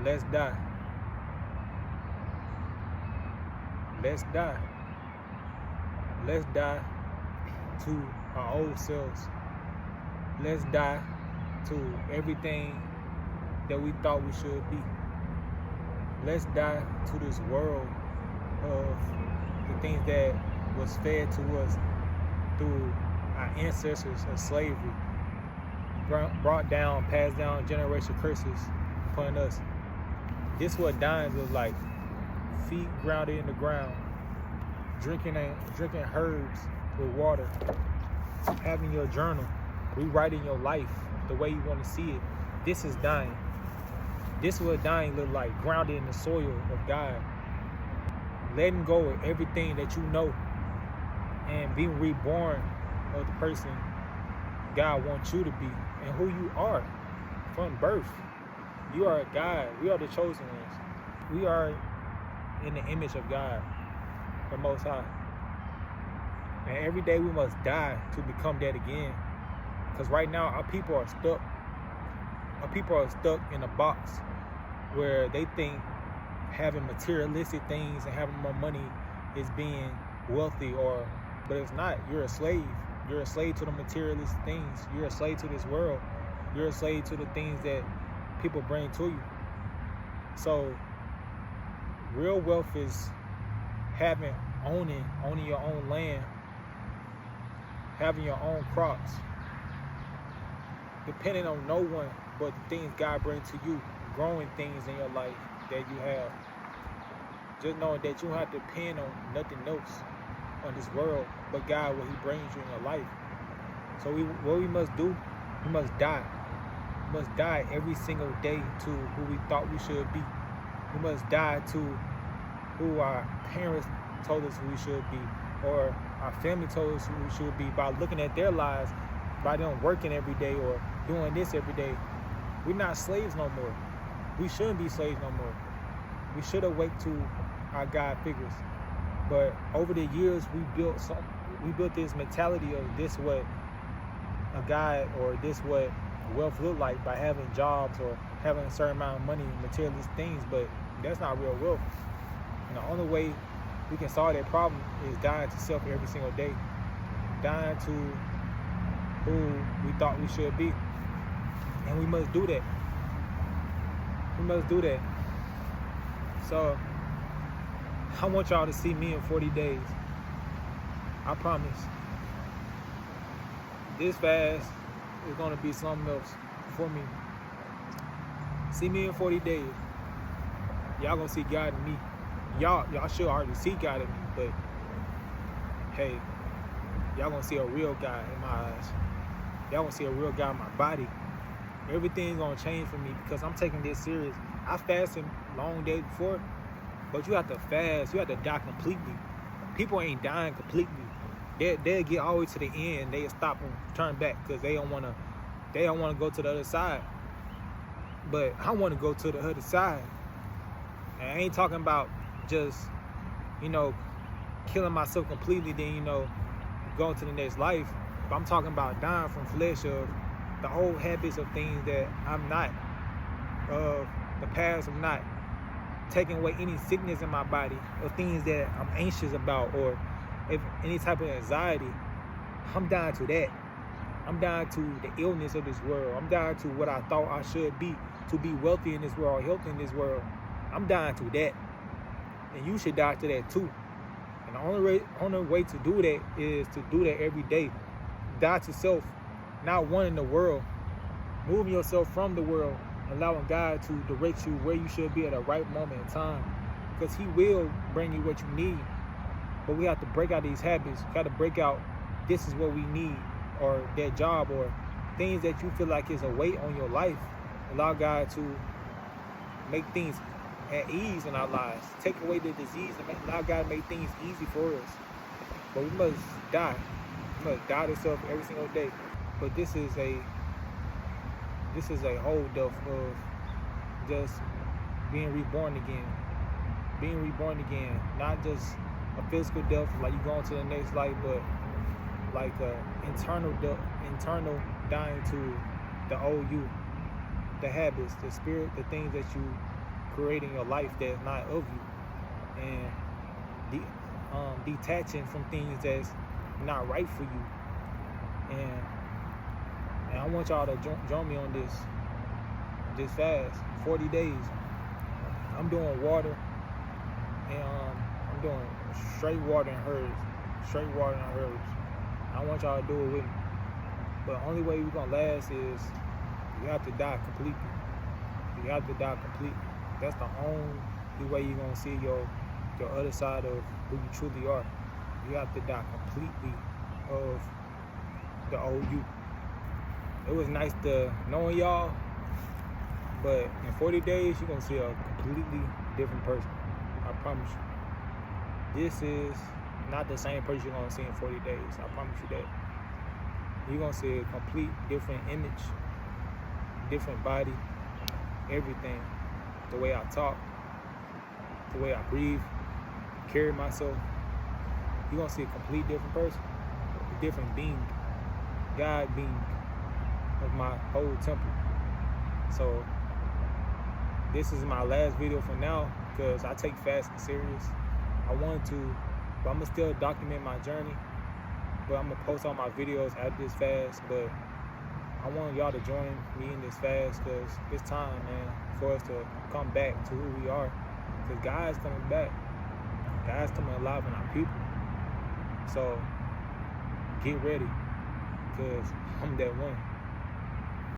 Let's die. Let's die. Let's die to our old selves. Let's die to everything that we thought we should be. Let's die to this world of the things that was fed to us through our ancestors of slavery, brought down, passed down generation curses upon us. This is what dying was like. Feet grounded in the ground, drinking herbs with water, having your journal, rewriting your life the way you want to see it. This is dying. This is what dying look like, grounded in the soil of God. Letting go of everything that you know and being reborn of the person God wants you to be and who you are from birth. You are a God. We are the chosen ones. We are in the image of God, the Most High. And every day we must die to become that again. Because right now our people are stuck. Our people are stuck in a box where they think having materialistic things and having more money is being wealthy, but it's not. You're a slave. You're a slave to the materialistic things. You're a slave to this world. You're a slave to the things that people bring to you. So real wealth is owning your own land, having your own crops, depending on no one but the things God brings to you, growing things in your life that you have. Just knowing that you don't have to depend on nothing else on this world but God, what He brings you in your life. So what we must do, we must die. We must die every single day to who we thought we should be. We must die to who our parents told us we should be, or our family told us who we should be by looking at their lives, by them working every day or doing this every day. We're not slaves no more. We shouldn't be slaves no more. We should awake to our God figures. But over the years, we built this mentality of this what a God or this what wealth look like by having jobs or having a certain amount of money and materialistic things, but that's not real wealth. And the only way we can solve that problem is dying to self every single day. Dying to who we thought we should be. And we must do that. We must do that. So I want y'all to see me in 40 days. I promise. This fast is gonna be something else for me. See me in 40 days. Y'all gonna see God in me. Y'all should already see God in me, but hey, y'all gonna see a real God in my eyes. Y'all gonna see a real God in my body. Everything's gonna change for me because I'm taking this serious. I fasted long day before, but you have to fast. You have to die completely. People ain't dying completely. They'll get all the way to the end. They'll stop and turn back because they don't wanna go to the other side. But I wanna go to the other side. And I ain't talking about just, killing myself completely, then, going to the next life. But I'm talking about dying from flesh, of the old habits of things that I'm not, of the past I'm not, taking away any sickness in my body, or things that I'm anxious about, or if any type of anxiety. I'm dying to that. I'm dying to the illness of this world. I'm dying to what I thought I should be to be wealthy in this world, healthy in this world. I'm dying to that. And you should die to that too. And the only way to do that is to do that every day. Die to self, not wanting the world. Moving yourself from the world, allowing God to direct you where you should be at the right moment in time. Because He will bring you what you need. But we have to break out these habits. We got to break out, this is what we need, or that job, or things that you feel like is a weight on your life. Allow God to make things at ease in our lives. Take away the disease and allow God to make things easy for us. But we must die. We must die to self every single day. But this is a whole death of just being reborn again. Being reborn again. Not just a physical death, like you going to the next life, but like internal death, internal dying to the old you, the habits, the spirit, the things that you creating a life that's not of you, and detaching from things that's not right for you. And I want y'all to join me on this fast, 40 days. I'm doing water, and I'm doing straight water and herbs. I want y'all to do it with me. But the only way we're gonna last is you have to die completely. You have to die completely. That's the only way you're gonna see your other side of who you truly are. You have to die completely of the old you. It was nice to knowing y'all, but in 40 days you're gonna see a completely different person. I promise you. This is not the same person you're gonna see in 40 days. I promise you that. You're gonna see a complete different image, different body, everything. The way I talk, the way I breathe, carry myself. You're gonna see a complete different person, a different being, God being of my whole temple. So this is my last video for now, because I take fasting serious. I want to, but I'm gonna still document my journey. But I'm gonna post all my videos after this fast. But I want y'all to join me in this fast, because it's time, man, for us to come back to who we are. Because God's coming back. God's coming alive in our people. So get ready, because I'm that one.